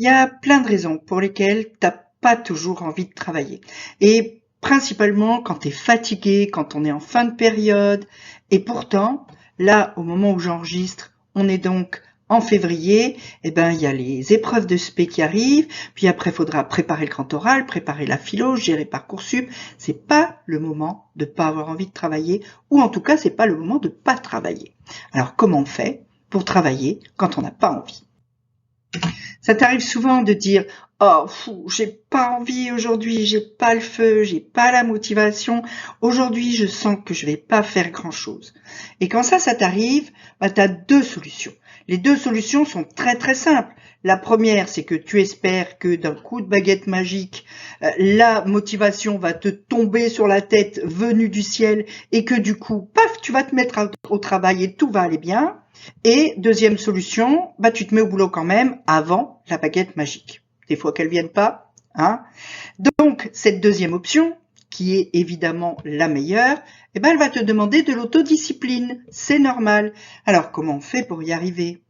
Il y a plein de raisons pour lesquelles tu n'as pas toujours envie de travailler. Et principalement quand tu es fatigué, quand on est en fin de période. Et pourtant, là, au moment où j'enregistre, on est donc en février, il y a les épreuves de spé qui arrivent, puis après, il faudra préparer le grand oral, préparer la philo, gérer Parcoursup. C'est pas le moment de pas avoir envie de travailler, ou en tout cas, c'est pas le moment de pas travailler. Alors, comment on fait pour travailler quand on n'a pas envie? Ça t'arrive souvent de dire « Oh, j'ai pas envie aujourd'hui, j'ai pas le feu, j'ai pas la motivation. Aujourd'hui, je sens que je vais pas faire grand-chose. » Et quand ça t'arrive, tu as deux solutions. Les deux solutions sont très très simples. La première, c'est que tu espères que d'un coup de baguette magique, la motivation va te tomber sur la tête venue du ciel et que du coup, paf, tu vas te mettre au travail et tout va aller bien. Et deuxième solution, tu te mets au boulot quand même avant la baguette magique. Des fois qu'elles viennent pas, hein. Donc, cette deuxième option, qui est évidemment la meilleure, elle va te demander de l'autodiscipline. C'est normal. Alors, comment on fait pour y arriver?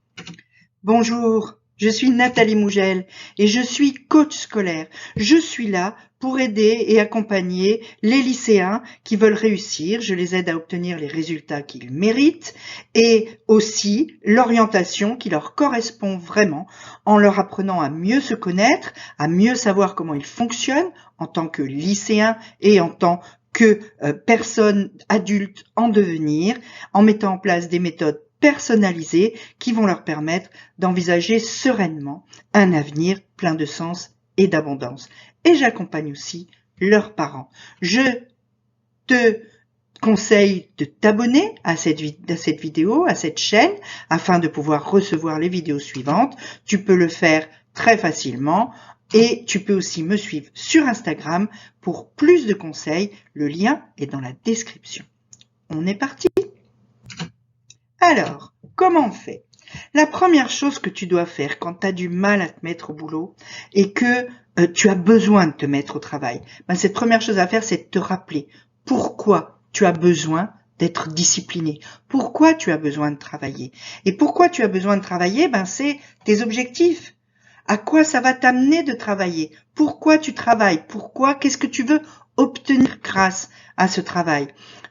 Bonjour, je suis Nathalie Mougel et je suis coach scolaire. Je suis là pour aider et accompagner les lycéens qui veulent réussir. Je les aide à obtenir les résultats qu'ils méritent et aussi l'orientation qui leur correspond vraiment en leur apprenant à mieux se connaître, à mieux savoir comment ils fonctionnent en tant que lycéens et en tant que personnes adultes en devenir, en mettant en place des méthodes personnalisées qui vont leur permettre d'envisager sereinement un avenir plein de sens et d'abondance. Et j'accompagne aussi leurs parents. Je te conseille de t'abonner à cette vidéo, à cette chaîne, afin de pouvoir recevoir les vidéos suivantes. Tu peux le faire très facilement et tu peux aussi me suivre sur Instagram pour plus de conseils. Le lien est dans la description. On est parti! Alors, comment on fait? La première chose que tu dois faire quand tu as du mal à te mettre au boulot et que tu as besoin de te mettre au travail, cette première chose à faire, c'est de te rappeler pourquoi tu as besoin d'être discipliné, pourquoi tu as besoin de travailler. Et pourquoi tu as besoin de travailler, c'est tes objectifs. À quoi ça va t'amener de travailler? Pourquoi tu travailles? Pourquoi? Qu'est-ce que tu veux obtenir grâce à ce travail?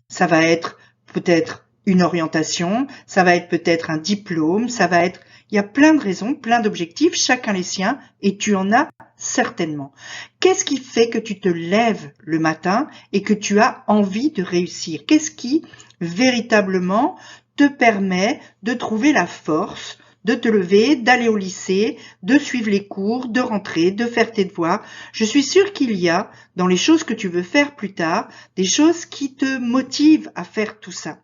Ça va être peut-être une orientation, ça va être peut-être un diplôme, il y a plein de raisons, plein d'objectifs, chacun les siens, et tu en as certainement. Qu'est-ce qui fait que tu te lèves le matin et que tu as envie de réussir? Qu'est-ce qui véritablement te permet de trouver la force de te lever, d'aller au lycée, de suivre les cours, de rentrer, de faire tes devoirs? Je suis sûre qu'il y a, dans les choses que tu veux faire plus tard, des choses qui te motivent à faire tout ça.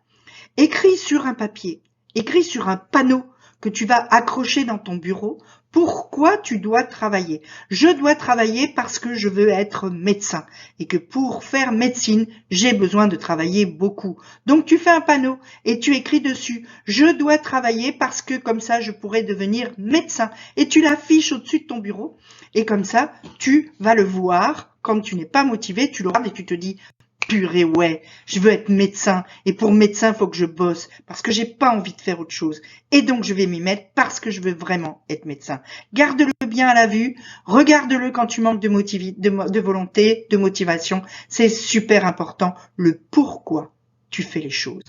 Écris sur un papier, écris sur un panneau que tu vas accrocher dans ton bureau. Pourquoi tu dois travailler? Je dois travailler parce que je veux être médecin et que pour faire médecine, j'ai besoin de travailler beaucoup. Donc tu fais un panneau et tu écris dessus « Je dois travailler parce que comme ça, je pourrais devenir médecin » et tu l'affiches au-dessus de ton bureau et comme ça, tu vas le voir. Quand tu n'es pas motivé, tu le regardes et tu te dis « Purée, ouais, je veux être médecin et pour médecin, faut que je bosse parce que j'ai pas envie de faire autre chose. Et donc, je vais m'y mettre parce que je veux vraiment être médecin. » Garde-le bien à la vue, regarde-le quand tu manques de volonté, de motivation. C'est super important, le pourquoi tu fais les choses.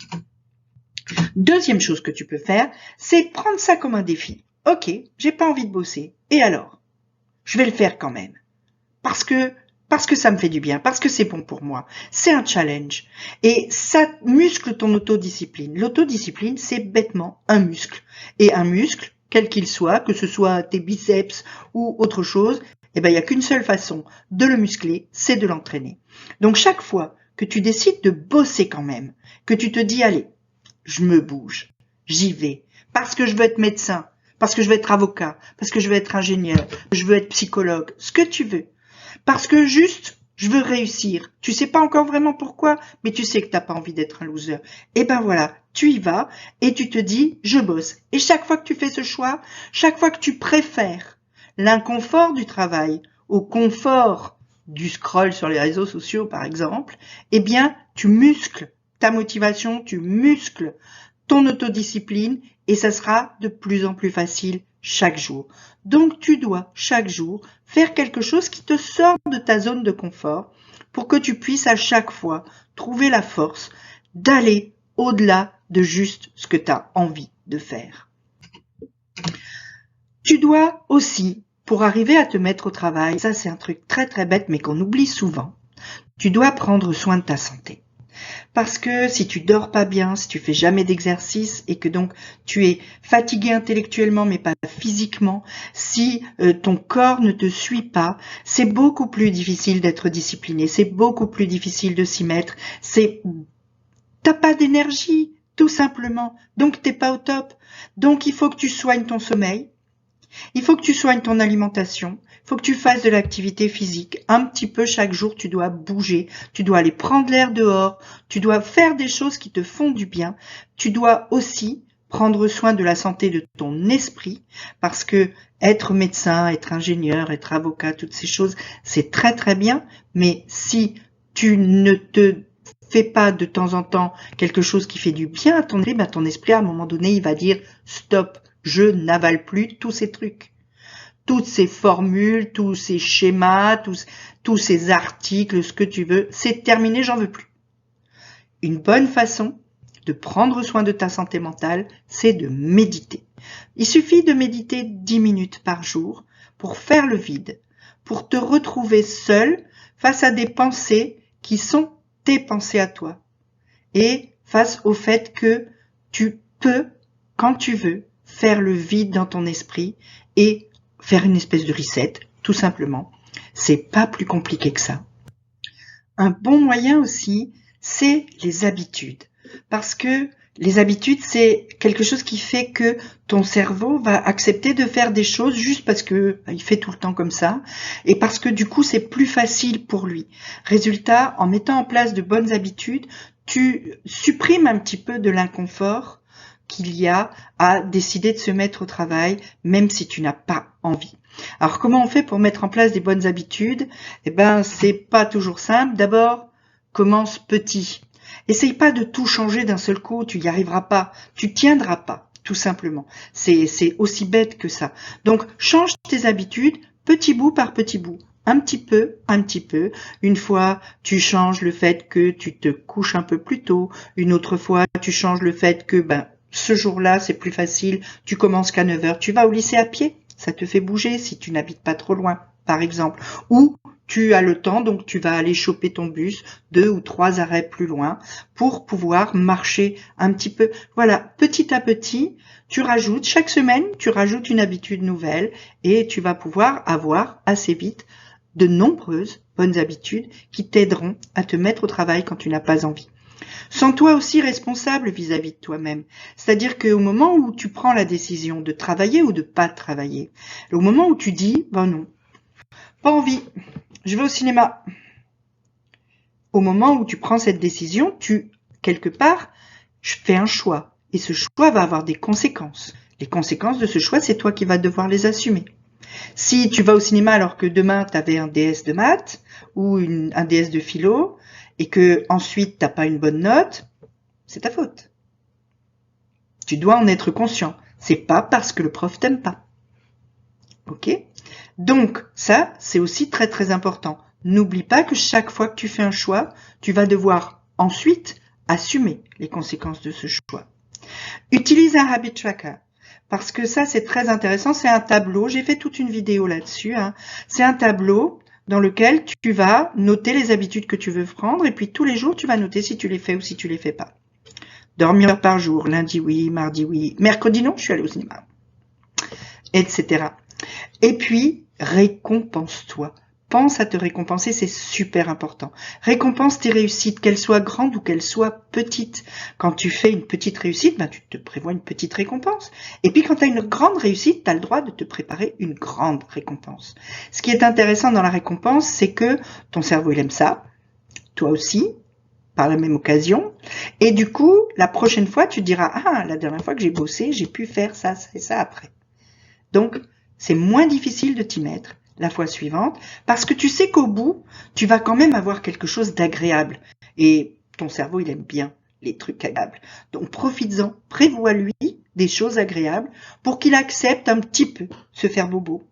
Deuxième chose que tu peux faire, c'est prendre ça comme un défi. Ok, j'ai pas envie de bosser. Et alors? Je vais le faire quand même. Parce que ça me fait du bien, parce que c'est bon pour moi. C'est un challenge. Et ça muscle ton autodiscipline. L'autodiscipline, c'est bêtement un muscle. Et un muscle, quel qu'il soit, que ce soit tes biceps ou autre chose, il n'y a qu'une seule façon de le muscler, c'est de l'entraîner. Donc chaque fois que tu décides de bosser quand même, que tu te dis, allez, je me bouge, j'y vais, parce que je veux être médecin, parce que je veux être avocat, parce que je veux être ingénieur, je veux être psychologue, ce que tu veux. Parce que juste, je veux réussir. Tu sais pas encore vraiment pourquoi, mais tu sais que t'as pas envie d'être un loser. Et voilà, tu y vas et tu te dis, je bosse. Et chaque fois que tu fais ce choix, chaque fois que tu préfères l'inconfort du travail au confort du scroll sur les réseaux sociaux, par exemple, tu muscles ta motivation, tu muscles ton autodiscipline et ça sera de plus en plus facile chaque jour. Donc, tu dois chaque jour faire quelque chose qui te sort de ta zone de confort pour que tu puisses à chaque fois trouver la force d'aller au-delà de juste ce que tu as envie de faire. Tu dois aussi, pour arriver à te mettre au travail, ça c'est un truc très très bête mais qu'on oublie souvent, tu dois prendre soin de ta santé. Parce que si tu dors pas bien, si tu fais jamais d'exercice et que donc tu es fatigué intellectuellement mais pas physiquement, si ton corps ne te suit pas, c'est beaucoup plus difficile d'être discipliné, c'est beaucoup plus difficile de s'y mettre, t'as pas d'énergie, tout simplement, donc t'es pas au top. Donc il faut que tu soignes ton sommeil, il faut que tu soignes ton alimentation, il faut que tu fasses de l'activité physique. Un petit peu chaque jour, tu dois bouger, tu dois aller prendre l'air dehors, tu dois faire des choses qui te font du bien. Tu dois aussi prendre soin de la santé de ton esprit, parce que être médecin, être ingénieur, être avocat, toutes ces choses, c'est très très bien, mais si tu ne te fais pas de temps en temps quelque chose qui fait du bien à ton esprit, à un moment donné, il va dire stop, je n'avale plus tous ces trucs. Toutes ces formules, tous ces schémas, tous ces articles, ce que tu veux, c'est terminé, j'en veux plus. Une bonne façon de prendre soin de ta santé mentale, c'est de méditer. Il suffit de méditer 10 minutes par jour pour faire le vide, pour te retrouver seul face à des pensées qui sont tes pensées à toi et face au fait que tu peux, quand tu veux, faire le vide dans ton esprit et faire une espèce de reset, tout simplement. C'est pas plus compliqué que ça. Un bon moyen aussi, c'est les habitudes. Parce que les habitudes, c'est quelque chose qui fait que ton cerveau va accepter de faire des choses juste parce que il fait tout le temps comme ça et parce que du coup, c'est plus facile pour lui. Résultat, en mettant en place de bonnes habitudes, tu supprimes un petit peu de l'inconfort qu'il y a à décider de se mettre au travail, même si tu n'as pas envie. Alors, comment on fait pour mettre en place des bonnes habitudes? Eh ben, c'est pas toujours simple. D'abord, commence petit. Essaye pas de tout changer d'un seul coup, tu n'y arriveras pas, tu tiendras pas, tout simplement. C'est aussi bête que ça. Donc, change tes habitudes, petit bout par petit bout. Un petit peu, un petit peu. Une fois, tu changes le fait que tu te couches un peu plus tôt. Une autre fois, tu changes le fait que, ce jour-là, c'est plus facile, tu commences qu'à 9 heures, tu vas au lycée à pied, ça te fait bouger si tu n'habites pas trop loin, par exemple. Ou tu as le temps, donc tu vas aller choper ton bus 2 ou 3 arrêts plus loin pour pouvoir marcher un petit peu. Voilà, petit à petit, tu rajoutes, chaque semaine, tu rajoutes une habitude nouvelle et tu vas pouvoir avoir assez vite de nombreuses bonnes habitudes qui t'aideront à te mettre au travail quand tu n'as pas envie. Sens-toi aussi responsable vis-à-vis de toi-même. C'est-à-dire qu'au moment où tu prends la décision de travailler ou de pas travailler, au moment où tu dis, non, pas envie, je vais au cinéma. Au moment où tu prends cette décision, quelque part, je fais un choix. Et ce choix va avoir des conséquences. Les conséquences de ce choix, c'est toi qui vas devoir les assumer. Si tu vas au cinéma alors que demain, tu avais un DS de maths ou un DS de philo, et que ensuite t'as pas une bonne note, c'est ta faute. Tu dois en être conscient. C'est pas parce que le prof t'aime pas. Ok? Donc, ça, c'est aussi très très important. N'oublie pas que chaque fois que tu fais un choix, tu vas devoir ensuite assumer les conséquences de ce choix. Utilise un habit tracker. Parce que ça, c'est très intéressant. C'est un tableau. J'ai fait toute une vidéo là-dessus. C'est un tableau dans lequel tu vas noter les habitudes que tu veux prendre et puis tous les jours, tu vas noter si tu les fais ou si tu les fais pas. Dormir par jour, lundi oui, mardi oui, mercredi non, je suis allée au cinéma, etc. Et puis, récompense-toi. Pense à te récompenser, c'est super important. Récompense tes réussites, qu'elles soient grandes ou qu'elles soient petites. Quand tu fais une petite réussite, tu te prévois une petite récompense. Et puis quand tu as une grande réussite, tu as le droit de te préparer une grande récompense. Ce qui est intéressant dans la récompense, c'est que ton cerveau, il aime ça, toi aussi, par la même occasion. Et du coup, la prochaine fois, tu te diras, la dernière fois que j'ai bossé, j'ai pu faire ça, ça et ça après. Donc, c'est moins difficile de t'y mettre la fois suivante, parce que tu sais qu'au bout, tu vas quand même avoir quelque chose d'agréable. Et ton cerveau, il aime bien les trucs agréables. Donc profites-en, prévois-lui des choses agréables pour qu'il accepte un petit peu se faire bobo.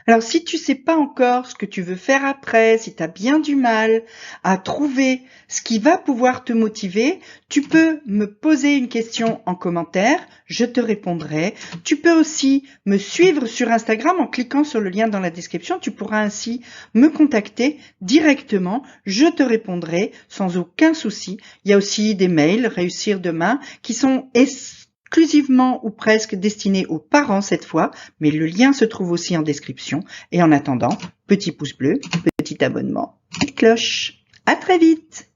Alors, si tu sais pas encore ce que tu veux faire après, si tu as bien du mal à trouver ce qui va pouvoir te motiver, tu peux me poser une question en commentaire, je te répondrai. Tu peux aussi me suivre sur Instagram en cliquant sur le lien dans la description. Tu pourras ainsi me contacter directement. Je te répondrai sans aucun souci. Il y a aussi des mails Réussir demain qui sont exclusivement ou presque destiné aux parents cette fois, mais le lien se trouve aussi en description. Et en attendant, petit pouce bleu, petit abonnement, petite cloche. À très vite!